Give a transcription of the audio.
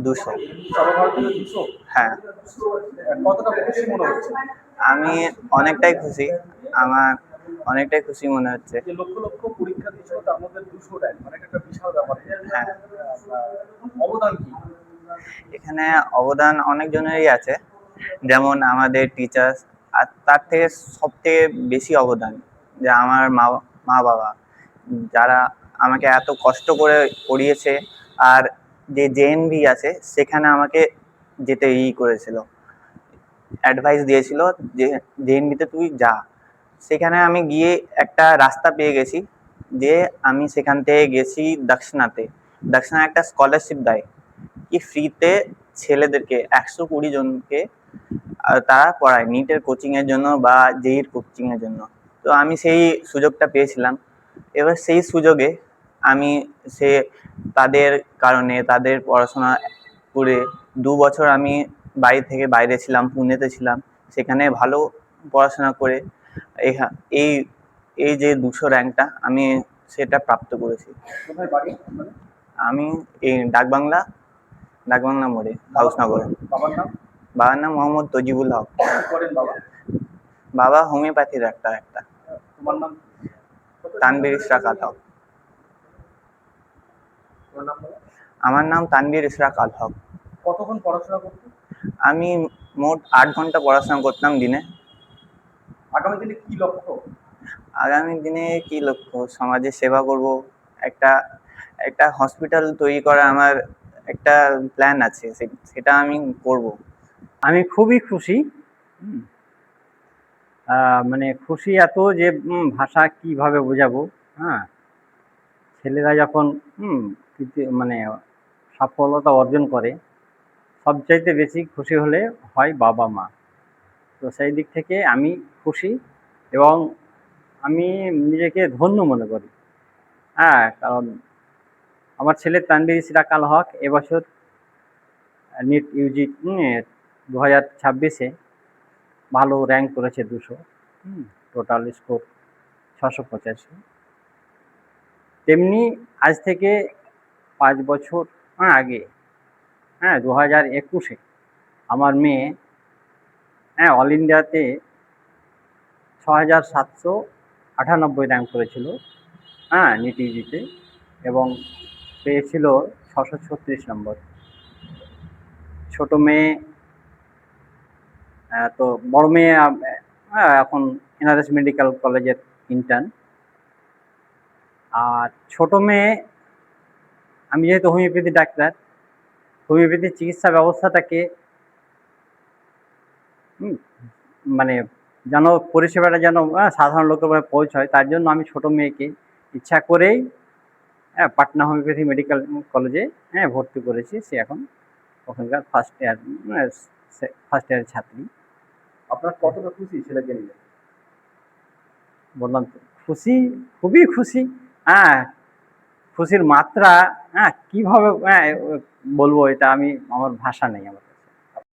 200। সর্বভারতীয় 200? হ্যাঁ। কতটা খুশি মনে হচ্ছে? আমি অনেকটাই খুশি। আমার অনেকটাই খুশি মনে হচ্ছে। যে লক্ষ লক্ষ পরীক্ষা দিয়েছিল তার মধ্যে 200 র্যাঙ্ক, মানে এটা একটা বিশাল ব্যাপার। হ্যাঁ, অবদান কি? এখানে অবদান অনেকজনেরই আছে, যেমন আমাদের টিচার্স, আর তার থেকে সবথেকে বেশি অবদান যে আমার মা মা বাবা, যারা আমাকে এত কষ্ট করে পড়িয়েছে। আর যে জেএনভি আছে সেখানে আমাকে যেতে করেছিল, অ্যাডভাইস দিয়েছিল যে জেএনভিতে তুই যা। সেখানে আমি গিয়ে একটা রাস্তা পেয়ে গেছি, যে আমি সেখান থেকে গেছি দক্ষিণাতে। দক্ষিণা একটা স্কলারশিপ দেয়, কি ফ্রিতে ছেলেদেরকে 120 জনকে তারা পড়ায় নিটের কোচিং এর জন্য বা জেইর কোচিং এর জন্য। তো আমি সেই সুযোগটা পেয়েছিলাম। এবার সেই সুযোগে আমি সে তাদের কারণে তাদের পড়াশোনা করে 2 বছর আমি বাড়ি থেকে বাইরে ছিলাম, পুনেতে ছিলাম। সেখানে ভালো পড়াশোনা করে এই এই যে 200 র্যাঙ্কটা আমি সেটা প্রাপ্ত করেছি। কোথায় বাড়ি আপনাদের? আমি এই ডাকবাংলা, ডাকবাংলা মোড়ে, হাউসনগরে। বাবার নাম? বাবার নাম মোহাম্মদ তজিবুল হক। কি করেন বাবা? বাবা হোমিওপ্যাথি ডাক্তার একটা। তোমার নাম? তানভীর ইশরাক আল হক। তোমার নাম বলো। আমার নাম তানভীর ইশরাক আল হক। কতক্ষণ পড়াশোনা করতে? আমি মোট 8 ঘন্টা পড়াশোনা করতাম দিনে। আগামী দিনে কি লক্ষ্য? আগামী দিনে কি লক্ষ্য, সমাজে সেবা করব। একটা একটা হসপিটাল তৈরি করা আমার একটা প্ল্যান আছে, সেটা আমি করব। আমি খুবই খুশি। মানে খুশি এত যে ভাষা কিভাবে বোঝাবো। হ্যাঁ, ছেলেরা যখন মানে সফলতা অর্জন করে, সবচাইতে বেশি খুশি হলে হয় বাবা মা। তো সেই দিক থেকে আমি খুশি এবং আমি নিজেকে ধন্য মনে করি। হ্যাঁ, কারণ আমার ছেলে তানভীর ইশরাক আল হক এবছর নিট ইউজি 2026-এ ভালো র্যাঙ্ক করেছে 200। Total score 685। তেমনি আজ থেকে 5 বছর আগে, 2021-এ আমার মেয়ে অল ইন্ডিয়াতে 6798 র্যাঙ্ক করেছিল নিট ইউজিতে, এবং পেয়েছিল 636 নম্বর। ছোট মেয়ে, তো বড় মেয়ে এখন এনআরএস মেডিকেল কলেজের ইন্টার্ন। আর ছোট মেয়ে, আমি যেহেতু হোমিওপ্যাথি ডাক্তার, হোমিওপ্যাথি চিকিৎসা ব্যবস্থাটাকে মানে যেন পরিষেবাটা যেন সাধারণ লোকের মধ্যে পৌঁছয়, তার জন্য আমি ছোট মেয়েকে ইচ্ছা করেই পাটনা হোমিওপ্যাথি মেডিকেল কলেজে ভর্তি করেছি। সে এখন ওখানকার ফার্স্ট ইয়ারের ছাত্রী। আপনার কতটা খুশি ছেলেকে নিয়ে? বললাম তো, খুশি, খুবই খুশি। খুশির মাত্রা কিভাবে বলবো, এটা আমার ভাষা নেই আমার।